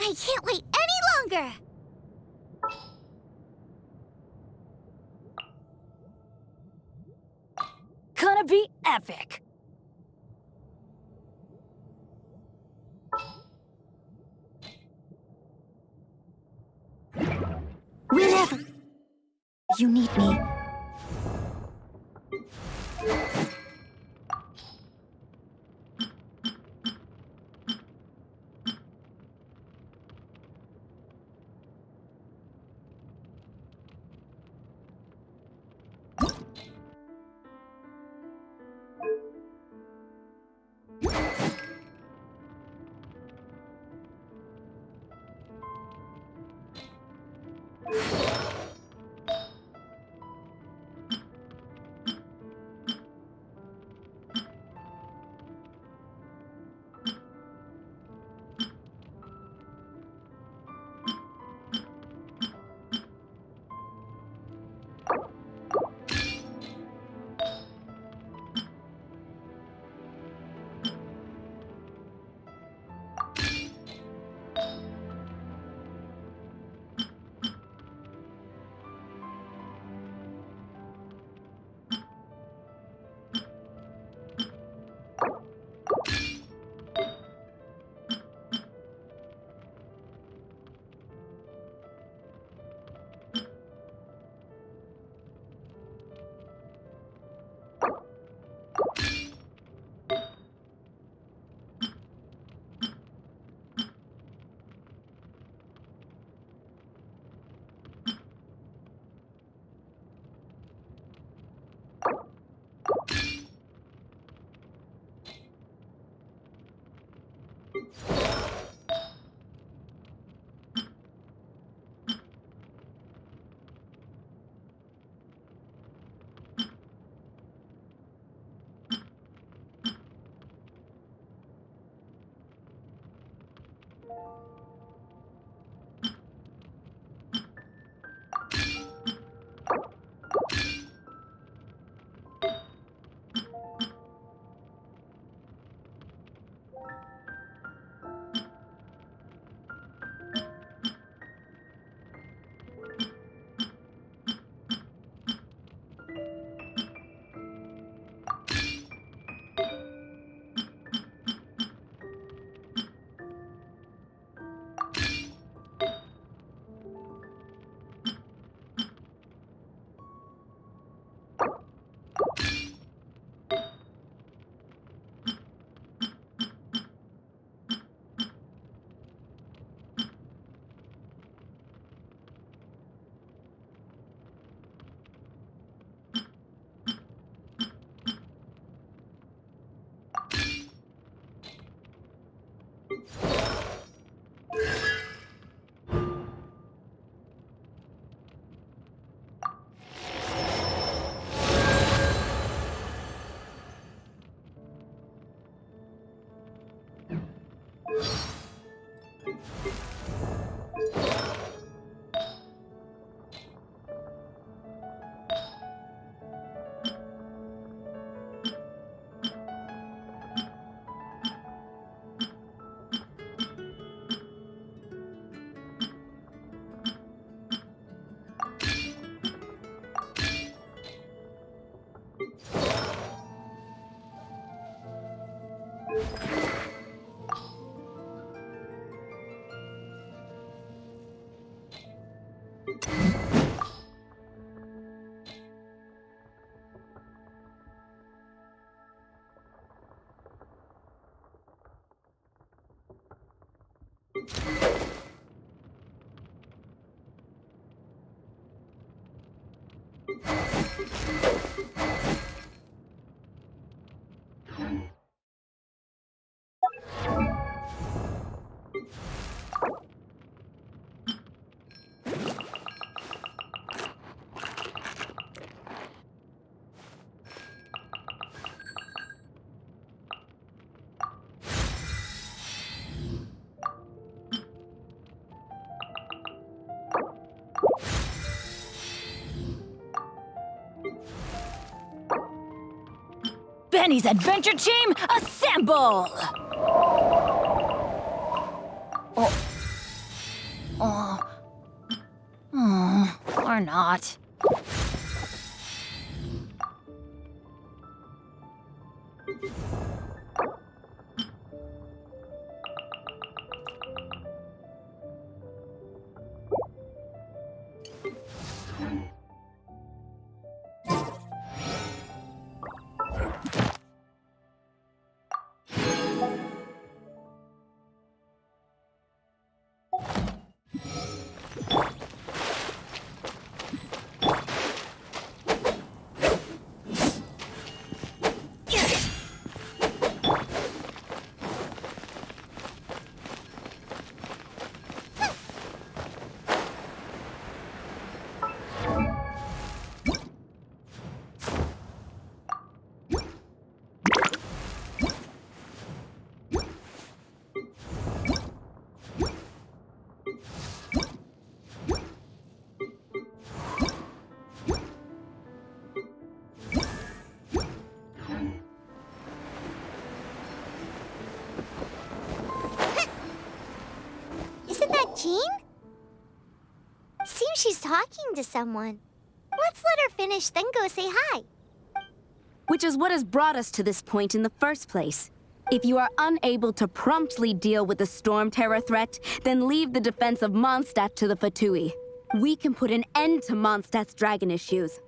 I can't wait any longer! Gonna be epic! Whenever you need me. Benny's adventure team, assemble! Oh, or not. Isn't that Jean? Seems she's talking to someone. Let's let her finish, then go say hi. Which is what has brought us to this point in the first place. If you are unable to promptly deal with the Storm Terror threat, then leave the defense of Mondstadt to the Fatui. We can put an end to Mondstadt's dragon issues.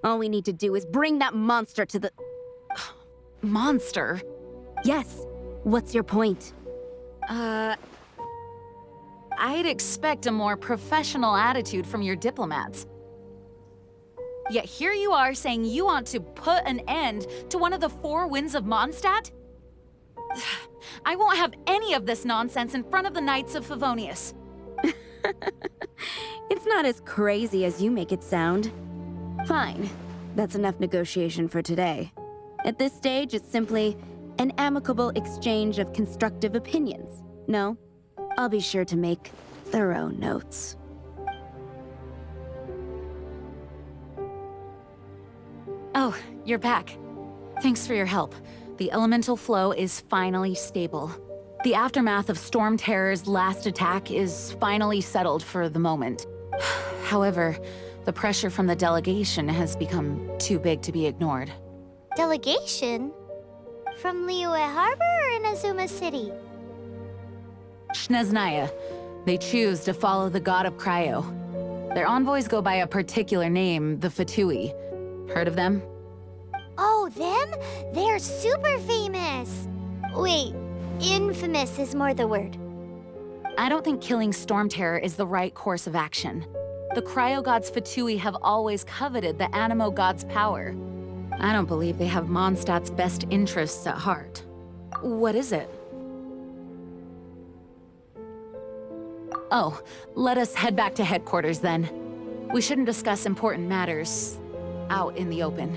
All we need to do is bring that monster to the... Monster? Yes. What's your point? I'd expect a more professional attitude from your diplomats. Yet here you are saying you want to put an end to one of the four winds of Mondstadt? I won't have any of this nonsense in front of the Knights of Favonius. It's not as crazy as you make it sound. Fine. That's enough negotiation for today. At this stage, it's simply an amicable exchange of constructive opinions. No? I'll be sure to make thorough notes. Oh, you're back. Thanks for your help. The elemental flow is finally stable. The aftermath of Storm Terror's last attack is finally settled for the moment. However, the pressure from the delegation has become too big to be ignored. Delegation? From Liyue Harbor or Inazuma City? Snezhnaya. They choose to follow the god of Cryo. Their envoys go by a particular name, the Fatui. Heard of them? Oh, them? They're super famous! Wait, infamous is more the word. I don't think killing Storm Terror is the right course of action. The Cryo God's Fatui have always coveted the Animo God's power. I don't believe they have Mondstadt's best interests at heart. What is it? Oh, let us head back to headquarters then. We shouldn't discuss important matters out in the open.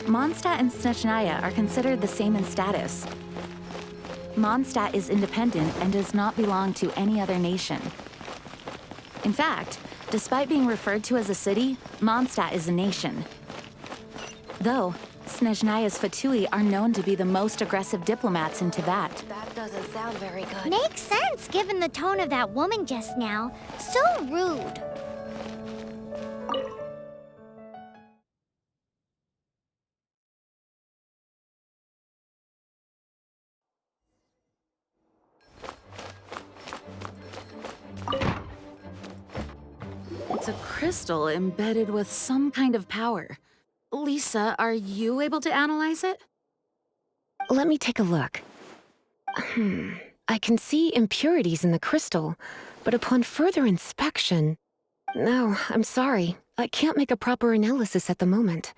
Mondstadt and Snezhnaya are considered the same in status. Mondstadt is independent and does not belong to any other nation. In fact, despite being referred to as a city, Mondstadt is a nation. Though, Snezhnaya's Fatui are known to be the most aggressive diplomats in Tibet. That doesn't sound very good. Makes sense given the tone of that woman just now. So rude. It's a crystal embedded with some kind of power. Lisa, are you able to analyze it? Let me take a look. I can see impurities in the crystal, but upon further inspection... No, I'm sorry. I can't make a proper analysis at the moment.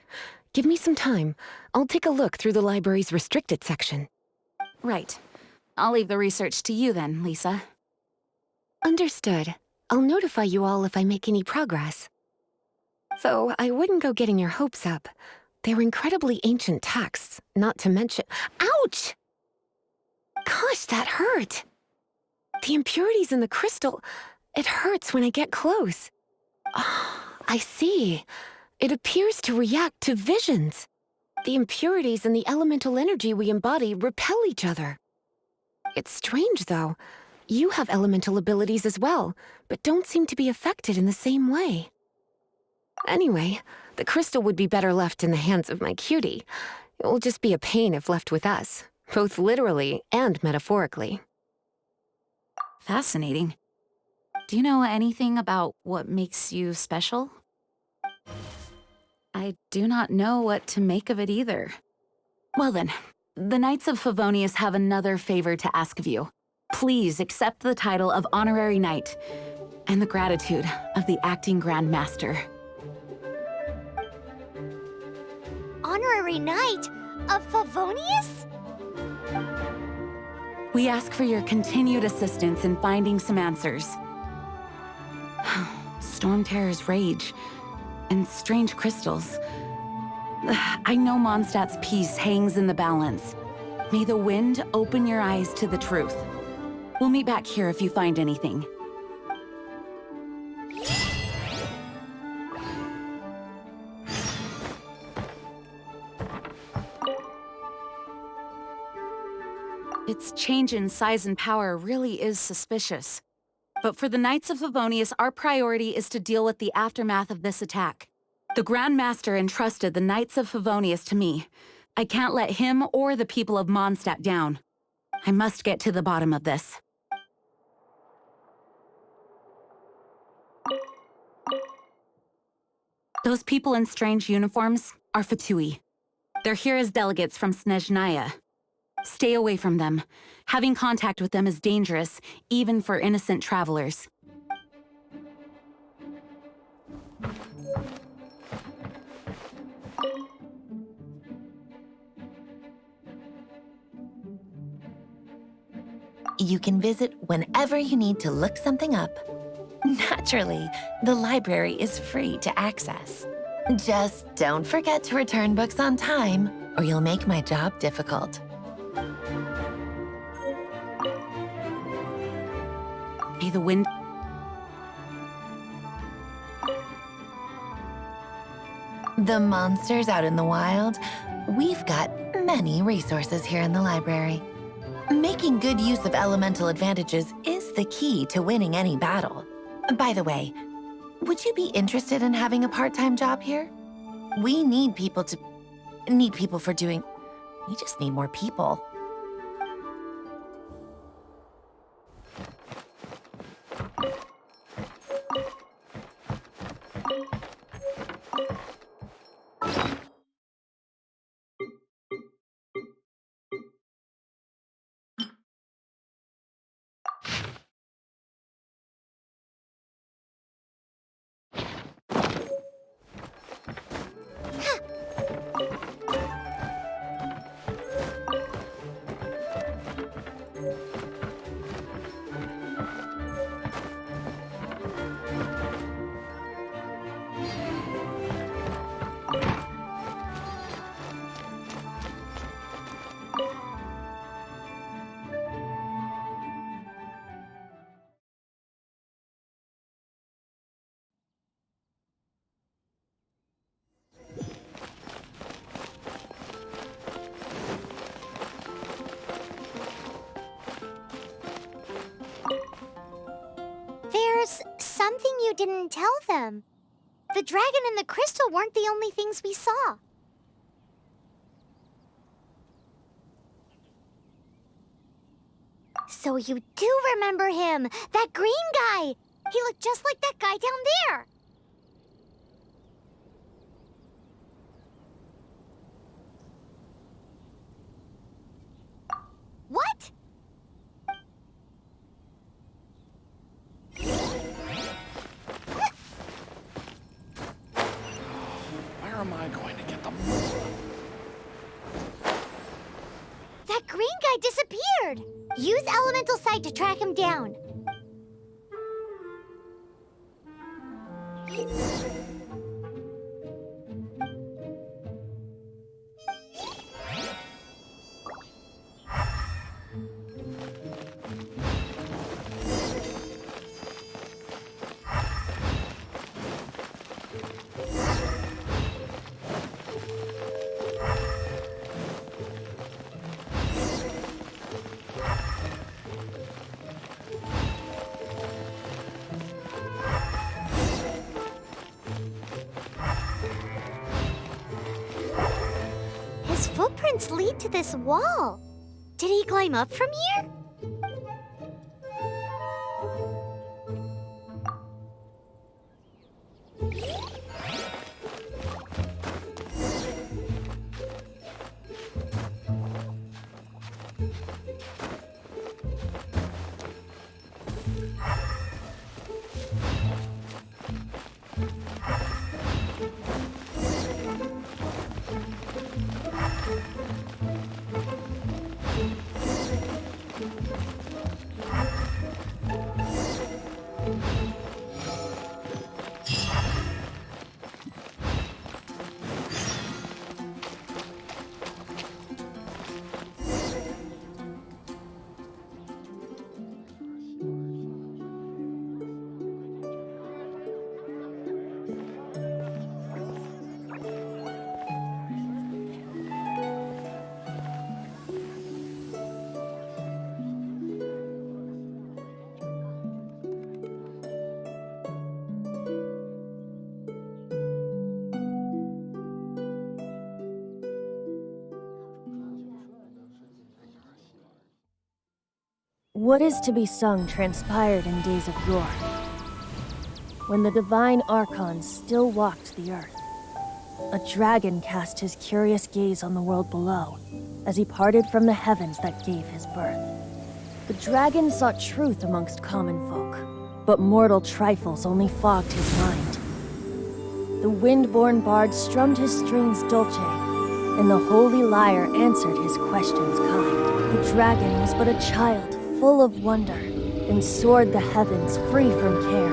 Give me some time. I'll take a look through the library's restricted section. Right. I'll leave the research to you then, Lisa. Understood. I'll notify you all if I make any progress. Though I wouldn't go getting your hopes up. They're incredibly ancient texts, not to mention— Ouch! Gosh, that hurt! The impurities in the crystal— it hurts when I get close. Oh, I see. It appears to react to visions. The impurities and the elemental energy we embody repel each other. It's strange, though. You have elemental abilities as well, but don't seem to be affected in the same way. Anyway, the crystal would be better left in the hands of my cutie. It will just be a pain if left with us, both literally and metaphorically. Fascinating. Do you know anything about what makes you special? I do not know what to make of it either. Well then, the Knights of Favonius have another favor to ask of you. Please accept the title of Honorary Knight and the gratitude of the Acting Grand Master. Honorary Knight of Favonius? We ask for your continued assistance in finding some answers. Storm Terror's rage and strange crystals. I know Mondstadt's peace hangs in the balance. May the wind open your eyes to the truth. We'll meet back here if you find anything. Its change in size and power really is suspicious. But for the Knights of Favonius, our priority is to deal with the aftermath of this attack. The Grand Master entrusted the Knights of Favonius to me. I can't let him or the people of Mondstadt down. I must get to the bottom of this. Those people in strange uniforms are Fatui. They're here as delegates from Snezhnaya. Stay away from them. Having contact with them is dangerous, even for innocent travelers. You can visit whenever you need to look something up. Naturally, the library is free to access. Just don't forget to return books on time, or you'll make my job difficult. May the wind... The monsters out in the wild, we've got many resources here in the library. Making good use of elemental advantages is the key to winning any battle. By the way, would you be interested in having a part-time job here? We need people for doing... We just need more people. There's something you didn't tell them. The dragon and the crystal weren't the only things we saw. So you do remember him, that green guy. He looked just like that guy down there. What? Where am I going to get them? That green guy disappeared. Use Elemental Sight to track him down. footprints lead to this wall. Did he climb up from here? What is to be sung transpired in days of yore, when the divine archons still walked the earth. A dragon cast his curious gaze on the world below, as he parted from the heavens that gave his birth. The dragon sought truth amongst common folk, but mortal trifles only fogged his mind. The wind-born bard strummed his strings dolce, and the holy lyre answered his questions kind. The dragon was but a child, full of wonder, and soared the heavens free from care.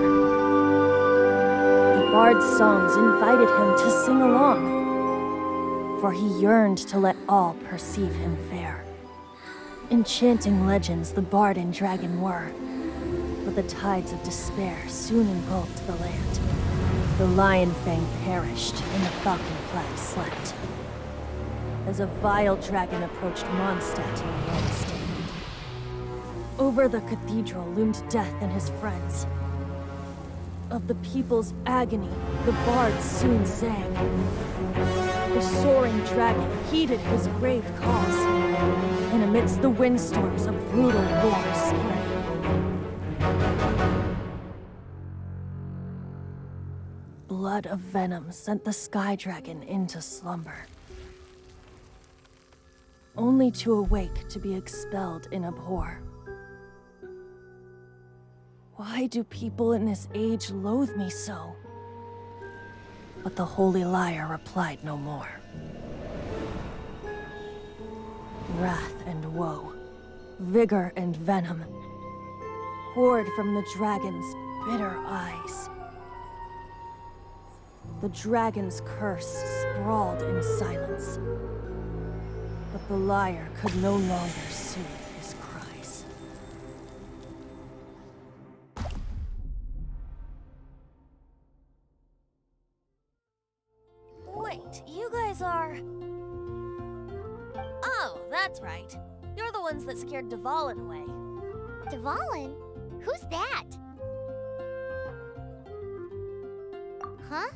The bard's songs invited him to sing along, for he yearned to let all perceive him fair. Enchanting legends the bard and dragon were, but the tides of despair soon engulfed the land. The lion fang perished, and the falcon flag slept, as a vile dragon approached Mondstadt in a lone state. Over the cathedral loomed death and his friends. Of the people's agony, the bard soon sang. The soaring dragon heeded his grave calls, and amidst the windstorms a brutal war spread. Blood of venom sent the sky dragon into slumber, only to awake to be expelled in abhor. Why do people in this age loathe me so? But the holy lyre replied no more. Wrath and woe, vigor and venom, poured from the dragon's bitter eyes. The dragon's curse sprawled in silence, but the lyre could no longer soothe his cries. Wait, you guys are... Oh, that's right. You're the ones that scared Dvalin away. Dvalin? Who's that? Huh?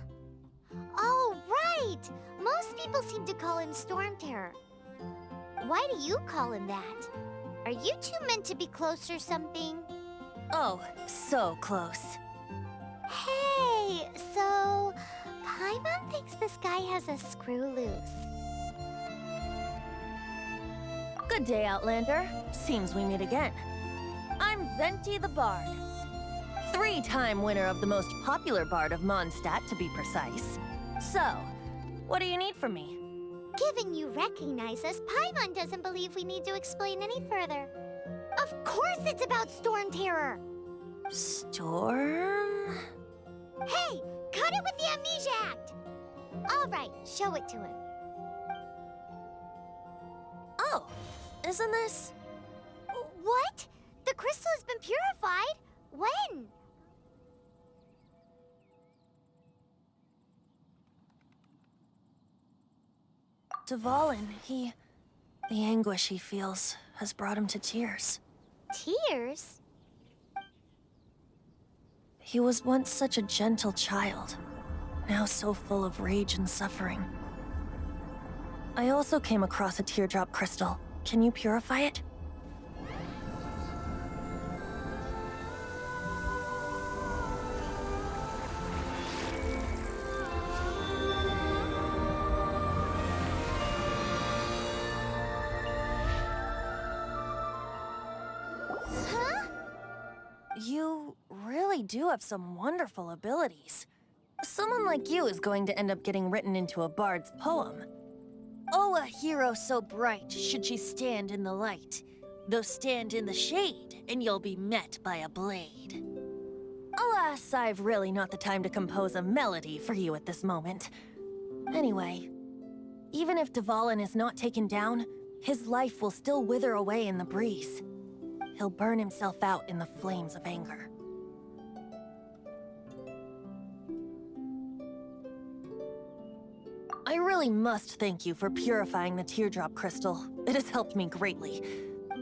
Oh, right! Most people seem to call him Storm Terror. Why do you call him that? Are you two meant to be close or something? Oh, so close. Hey, so... Paimon thinks this guy has a screw loose. Good day, Outlander. Seems we meet again. I'm Venti the Bard. 3-time winner of the most popular bard of Mondstadt, to be precise. So, what do you need from me? Given you recognize us, Paimon doesn't believe we need to explain any further. Of course it's about Storm Terror! Storm? Hey! Cut it with the Amnesia Act! Alright, show it to him. Oh, isn't this... What? The crystal has been purified? When? Dvalin, the anguish he feels has brought him to tears. Tears? He was once such a gentle child, now so full of rage and suffering. I also came across a teardrop crystal. Can you purify it? Huh? You really do have some wonderful abilities. Someone like you is going to end up getting written into a bard's poem. Oh, a hero so bright should she stand in the light. Though stand in the shade, and you'll be met by a blade. Alas, I've really not the time to compose a melody for you at this moment. Anyway, even if Dvalin is not taken down, his life will still wither away in the breeze. He'll burn himself out in the flames of anger. I really must thank you for purifying the teardrop crystal. It has helped me greatly.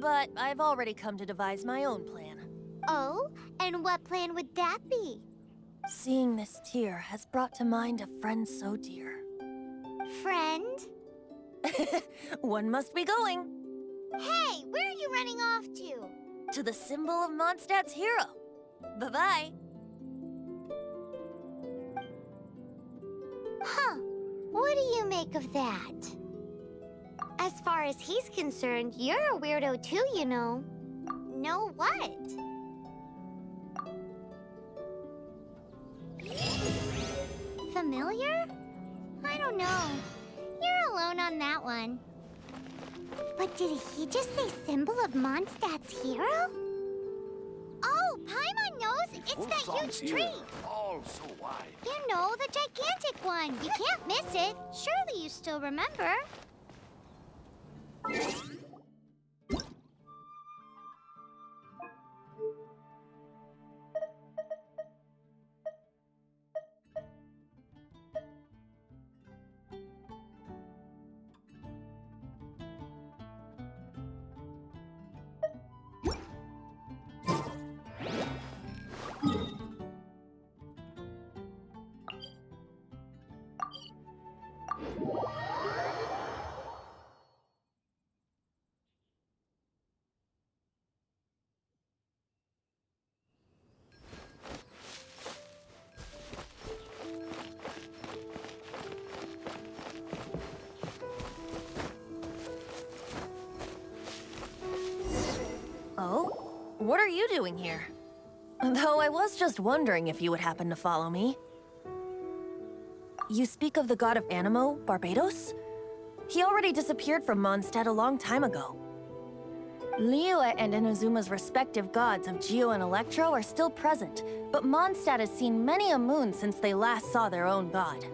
But I've already come to devise my own plan. Oh, and what plan would that be? Seeing this tear has brought to mind a friend so dear. Friend? One must be going. Hey, where are you running off to? To the symbol of Mondstadt's hero. Bye-bye. Huh. What do you make of that? As far as he's concerned, you're a weirdo too, you know. Know what? Familiar? I don't know. You're alone on that one. But did he just say symbol of Mondstadt's hero? Oh, Paimon knows! It's that huge tree! All so wide. You know, the gigantic one! You can't miss it! Surely you still remember. Oh? What are you doing here? Though I was just wondering if you would happen to follow me. You speak of the god of Animo, Barbados? He already disappeared from Mondstadt a long time ago. Liyue and Inazuma's respective gods of Geo and Electro are still present, but Mondstadt has seen many a moon since they last saw their own god.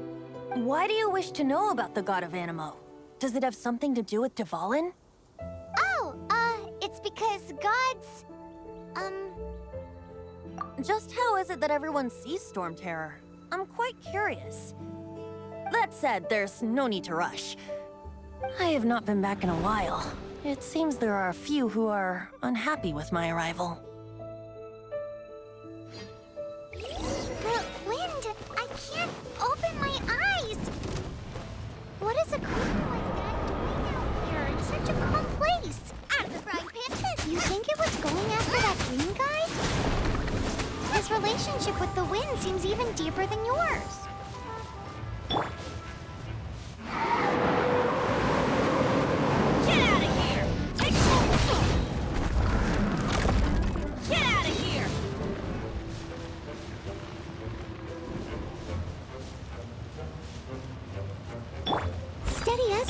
Why do you wish to know about the god of Animo? Does it have something to do with Dvalin? Oh, it's because gods... Just how is it that everyone sees Storm Terror? I'm quite curious. That said, there's no need to rush. I have not been back in a while. It seems there are a few who are unhappy with my arrival. The wind! I can't open my eyes! What is a creature like that doing out here in such a calm place? Out of the frying pan! You think it was going after that green guy? His relationship with the wind seems even deeper than yours. Get out of here! Take shelter! Get out of here! Steady as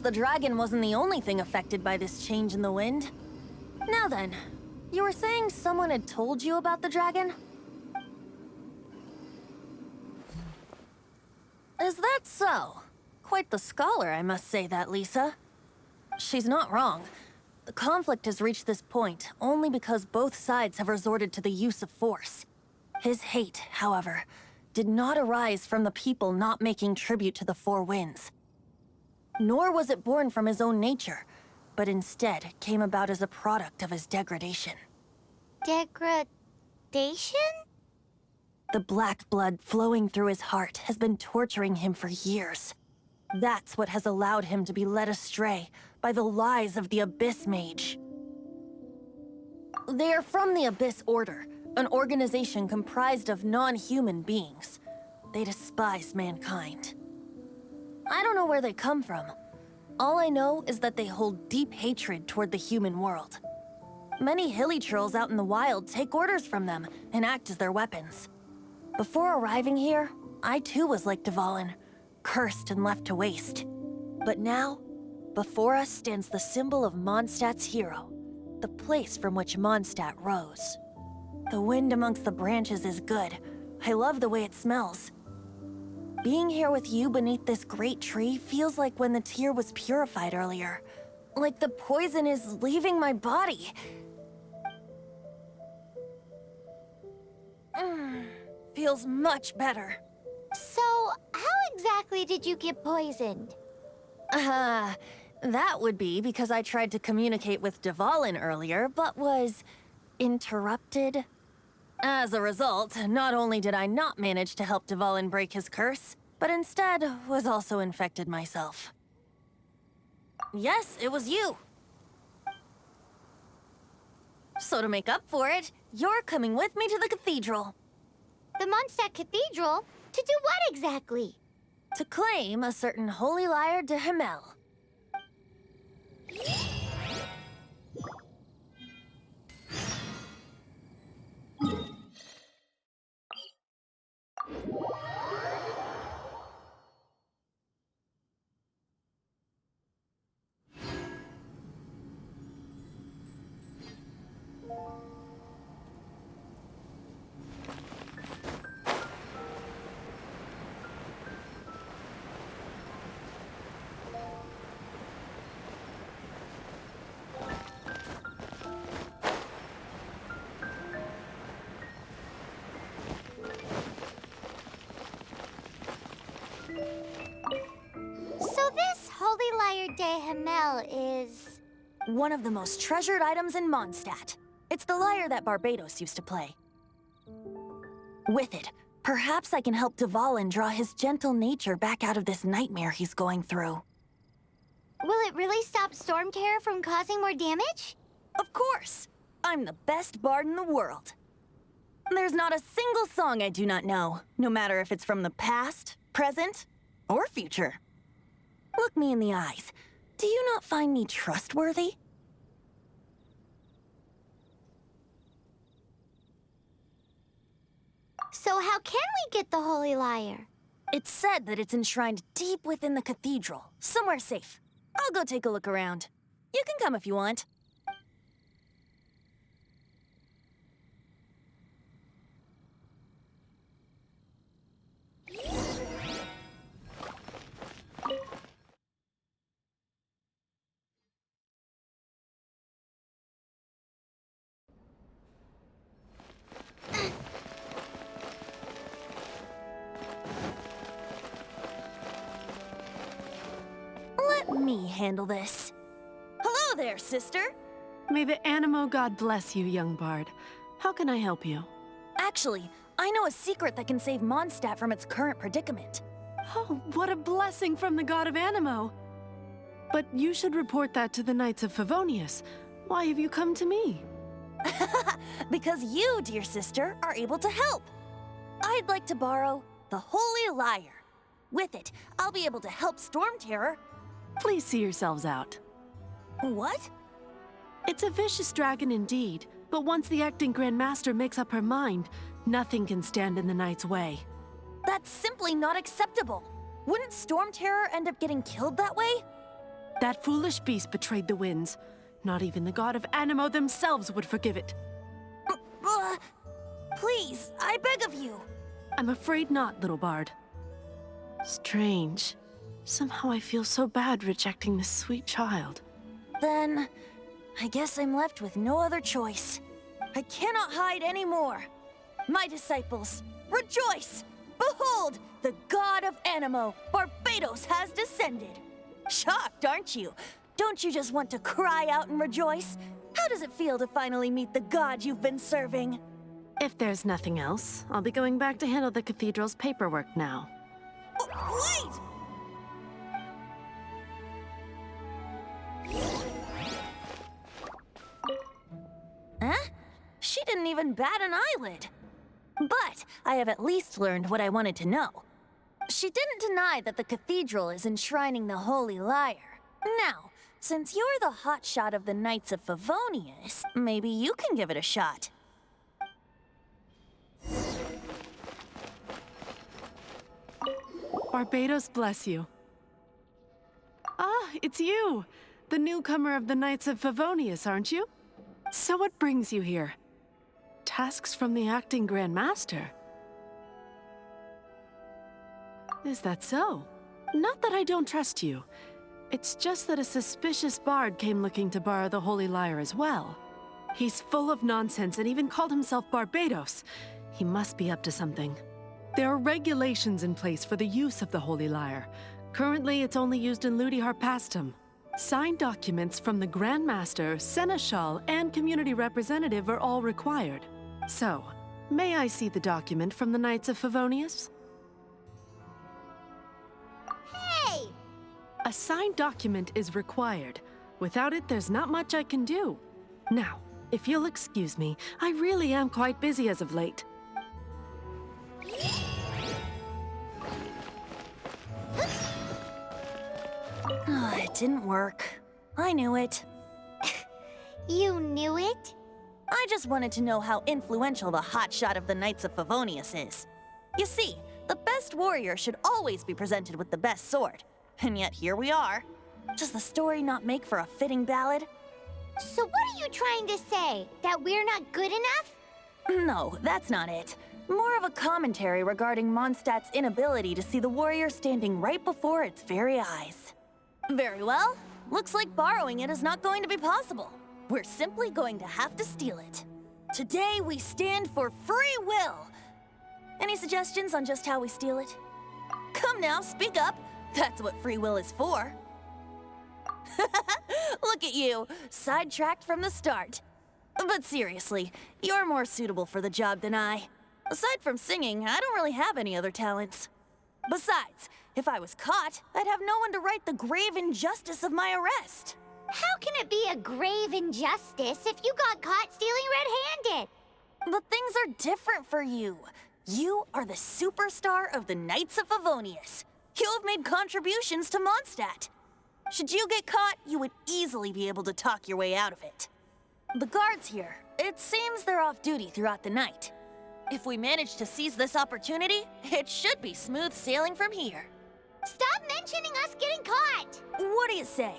the dragon wasn't the only thing affected by this change in the wind. Now then, you were saying someone had told you about the dragon? Is that so? Quite the scholar, I must say that, Lisa. She's not wrong. The conflict has reached this point only because both sides have resorted to the use of force. His hate, however, did not arise from the people not making tribute to the Four Winds. Nor was it born from his own nature, but instead came about as a product of his degradation. Degradation? The black blood flowing through his heart has been torturing him for years. That's what has allowed him to be led astray by the lies of the Abyss Mage. They are from the Abyss Order, an organization comprised of non-human beings. They despise mankind. I don't know where they come from. All I know is that they hold deep hatred toward the human world. Many hilly trolls out in the wild take orders from them and act as their weapons. Before arriving here, I too was like Dvalin, cursed and left to waste. But now, before us stands the symbol of Mondstadt's hero, the place from which Mondstadt rose. The wind amongst the branches is good. I love the way it smells. Being here with you beneath this great tree feels like when the tear was purified earlier. Like the poison is leaving my body. Feels much better. So, how exactly did you get poisoned? That would be because I tried to communicate with Dvalin earlier, but was interrupted. As a result, not only did I not manage to help Dvalin break his curse, but instead was also infected myself. Yes, it was you. So to make up for it, you're coming with me to the cathedral. The Mondstadt Cathedral? To do what exactly? To claim a certain holy lyre de Himmel. So this Holy Lyre de Himmel is... one of the most treasured items in Mondstadt. It's the lyre that Barbados used to play. With it, perhaps I can help Dvalin draw his gentle nature back out of this nightmare he's going through. Will it really stop Storm Terror from causing more damage? Of course! I'm the best bard in the world. There's not a single song I do not know, no matter if it's from the past, present, or future. Look me in the eyes. Do you not find me trustworthy? So how can we get the Holy Lyre? It's said that it's enshrined deep within the cathedral, somewhere safe. I'll go take a look around. You can come if you want. Let me handle this. Hello there, sister. May the Animo God bless you, young bard. How can I help you? Actually, I know a secret that can save Mondstadt from its current predicament. Oh, what a blessing from the god of Animo! But you should report that to the Knights of Favonius. Why have you come to me? Because you, dear sister, are able to help. I'd like to borrow the Holy Lyre. With it, I'll be able to help Storm Terror. Please see yourselves out. What? It's a vicious dragon indeed, but once the acting Grand Master makes up her mind, nothing can stand in the Knight's way. That's simply not acceptable. Wouldn't Storm Terror end up getting killed that way? That foolish beast betrayed the winds. Not even the god of Anemo themselves would forgive it. Please, I beg of you. I'm afraid not, little bard. Strange. Somehow I feel so bad rejecting this sweet child. Then, I guess I'm left with no other choice. I cannot hide anymore. My disciples, rejoice! Behold, the god of Anemo, Barbados, has descended. Shocked, aren't you? Don't you just want to cry out and rejoice? How does it feel to finally meet the god you've been serving? If there's nothing else, I'll be going back to handle the cathedral's paperwork now. Wait! Huh? She didn't even bat an eyelid. But I have at least learned what I wanted to know. She didn't deny that the cathedral is enshrining the Holy Lyre. Now, since you're the hotshot of the Knights of Favonius, maybe you can give it a shot. Barbados bless you. Ah, it's you! The newcomer of the Knights of Favonius, aren't you? So what brings you here? Tasks from the acting Grand Master? Is that so? Not that I don't trust you. It's just that a suspicious bard came looking to borrow the Holy Lyre as well. He's full of nonsense and even called himself Barbados. He must be up to something. There are regulations in place for the use of the Holy Lyre. Currently, it's only used in Ludi Harpastum. Signed documents from the Grand Master, Seneschal, and community representative are all required. So, may I see the document from the Knights of Favonius? Hey! A signed document is required. Without it, there's not much I can do. Now, if you'll excuse me, I really am quite busy as of late. Oh, it didn't work. I knew it. You knew it? I just wanted to know how influential the hotshot of the Knights of Favonius is. You see, the best warrior should always be presented with the best sword. And yet here we are. Does the story not make for a fitting ballad? So what are you trying to say? That we're not good enough? No, that's not it. More of a commentary regarding Mondstadt's inability to see the warrior standing right before its very eyes. Very well. Looks like borrowing it is not going to be possible. We're simply going to have to steal it. Today we stand for free will. Any suggestions on just how we steal it? Come now, speak up. That's what free will is for. Look at you, sidetracked from the start. But seriously, you're more suitable for the job than I. Aside from singing, I don't really have any other talents. Besides, if I was caught, I'd have no one to right the grave injustice of my arrest. How can it be a grave injustice if you got caught stealing red-handed? But things are different for you. You are the superstar of the Knights of Favonius. You have made contributions to Mondstadt. Should you get caught, you would easily be able to talk your way out of it. The guards here, it seems they're off duty throughout the night. If we manage to seize this opportunity, it should be smooth sailing from here. Stop mentioning us getting caught! What do you say?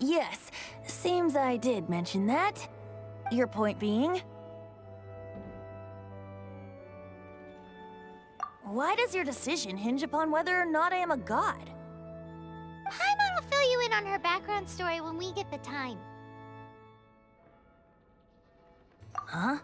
Yes. Seems I did mention that. Your point being? Why does your decision hinge upon whether or not I am a god? Paimon will fill you in on her background story when we get the time. Huh?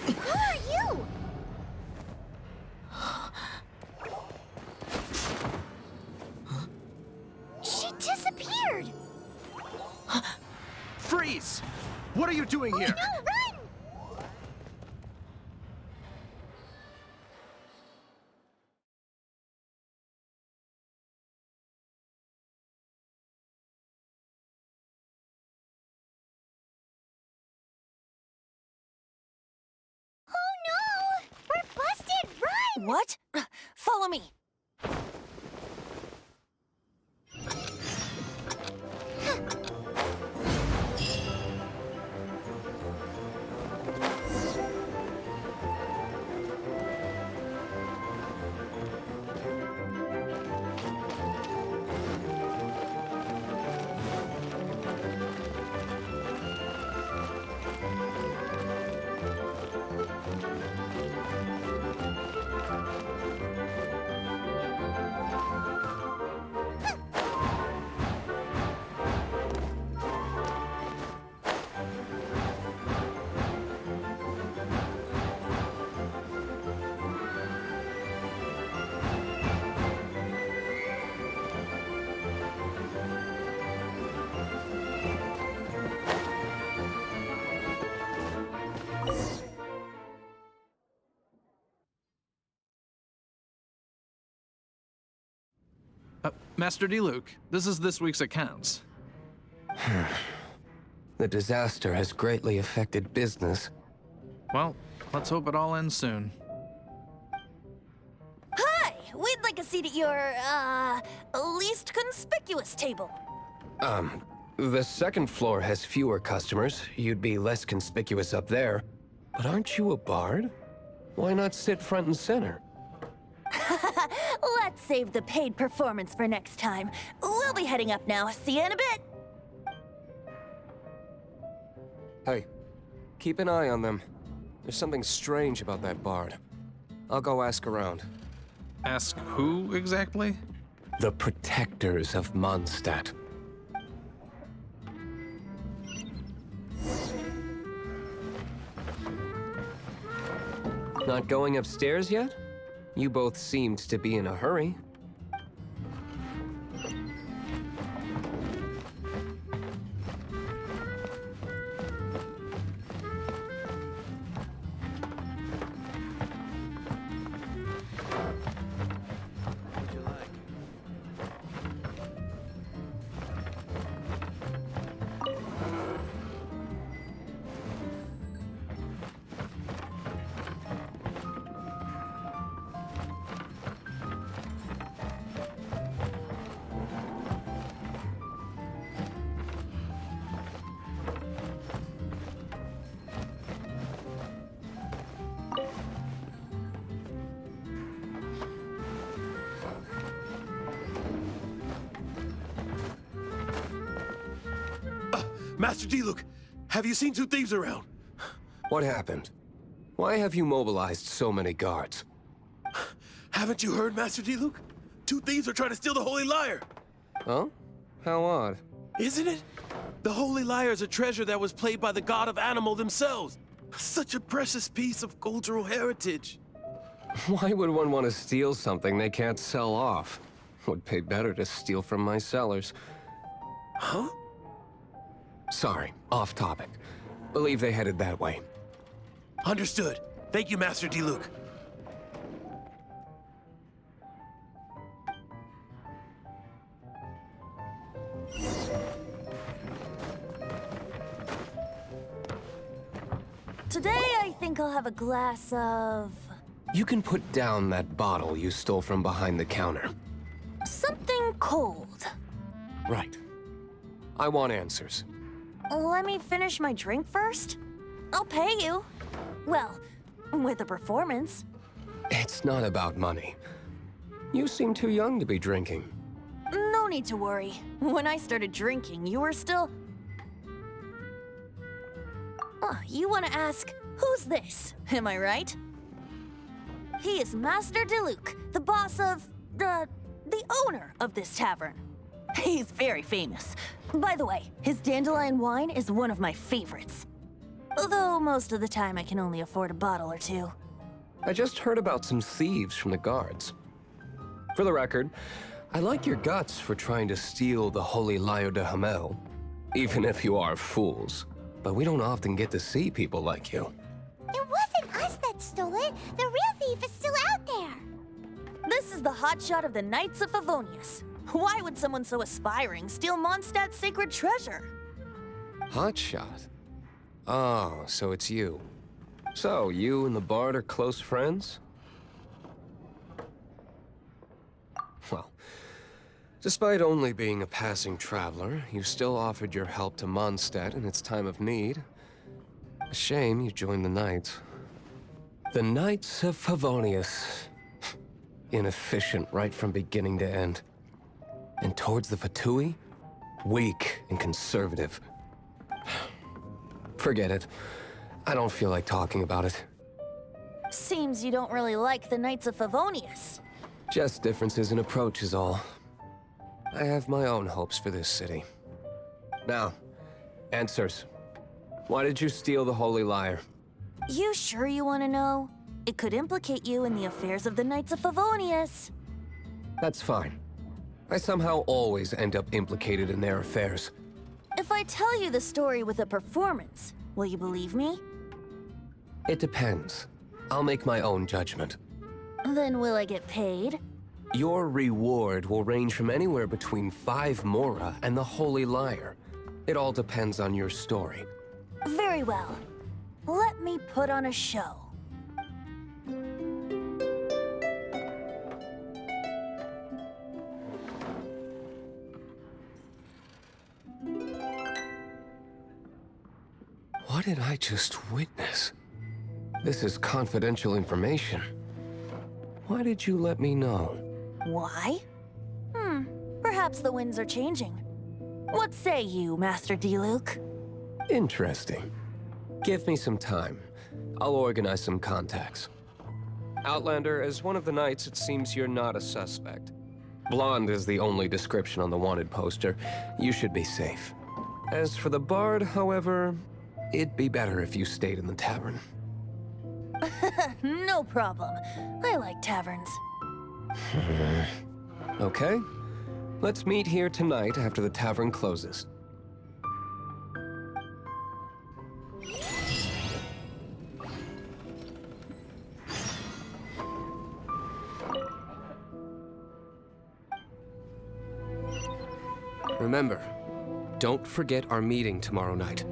Who are you? She disappeared! Freeze! What are you doing here? No, run! Oh no! We're busted! Run! What? Follow me. Master Diluc, this is this week's accounts. The disaster has greatly affected business. Well, let's hope it all ends soon. Hi! We'd like a seat at your, least conspicuous table. The second floor has fewer customers. You'd be less conspicuous up there. But aren't you a bard? Why not sit front and center? Let's save the paid performance for next time. We'll be heading up now. See you in a bit. Hey, keep an eye on them. There's something strange about that bard. I'll go ask around. Ask who exactly? The protectors of Mondstadt. Not going upstairs yet? You both seemed to be in a hurry. Master Diluc, have you seen two thieves around? What happened? Why have you mobilized so many guards? Haven't you heard, Master Diluc? Two thieves are trying to steal the Holy Lyre. Huh? How odd. Isn't it? The Holy Lyre is a treasure that was played by the god of animal themselves. Such a precious piece of cultural heritage. Why would one want to steal something they can't sell off? Would pay better to steal from my sellers. Huh? Sorry, off topic. Believe they headed that way. Understood. Thank you, Master Diluc. Today, I think I'll have a glass of... You can put down that bottle you stole from behind the counter. something cold. Right. I want answers. Let me finish my drink first. I'll pay you. Well, with a performance. It's not about money. You seem too young to be drinking. No need to worry. When I started drinking, you were still... Oh, you want to ask, who's this? Am I right? He is Master Diluc, the boss of... the owner of this tavern. He's very famous. By the way, his dandelion wine is one of my favorites. Although most of the time I can only afford a bottle or two. I just heard about some thieves from the guards. For the record, I like your guts for trying to steal the Holy Lyre de Hamel, even if you are fools. But we don't often get to see people like you. It wasn't us that stole it. The real thief is still out there. This is the hotshot of the Knights of Favonius. Why would someone so aspiring steal Mondstadt's sacred treasure? Hotshot? Oh, so it's you. So, you and the Bard are close friends? Well, despite only being a passing traveler, you still offered your help to Mondstadt in its time of need. A shame you joined the Knights. The Knights of Favonius. Inefficient right from beginning to end. And towards the Fatui, weak and conservative. Forget it. I don't feel like talking about it. Seems you don't really like the Knights of Favonius. Just differences in approach is all. I have my own hopes for this city. Now, answers. Why did you steal the Holy Lyre? You sure you want to know? It could implicate you in the affairs of the Knights of Favonius. That's fine. I somehow always end up implicated in their affairs. If I tell you the story with a performance, will you believe me? It depends. I'll make my own judgment. Then will I get paid? Your reward will range from anywhere between 5 Mora and the Holy Lyre. It all depends on your story. Very well. Let me put on a show. What did I just witness? This is confidential information. Why did you let me know? Why? Perhaps the winds are changing. What say you, Master Diluc? Interesting. Give me some time. I'll organize some contacts. Outlander, as one of the Knights, it seems you're not a suspect. Blonde is the only description on the wanted poster. You should be safe. As for the Bard, however, it'd be better if you stayed in the tavern. No problem. I like taverns. Okay. Let's meet here tonight after the tavern closes. Remember, don't forget our meeting tomorrow night.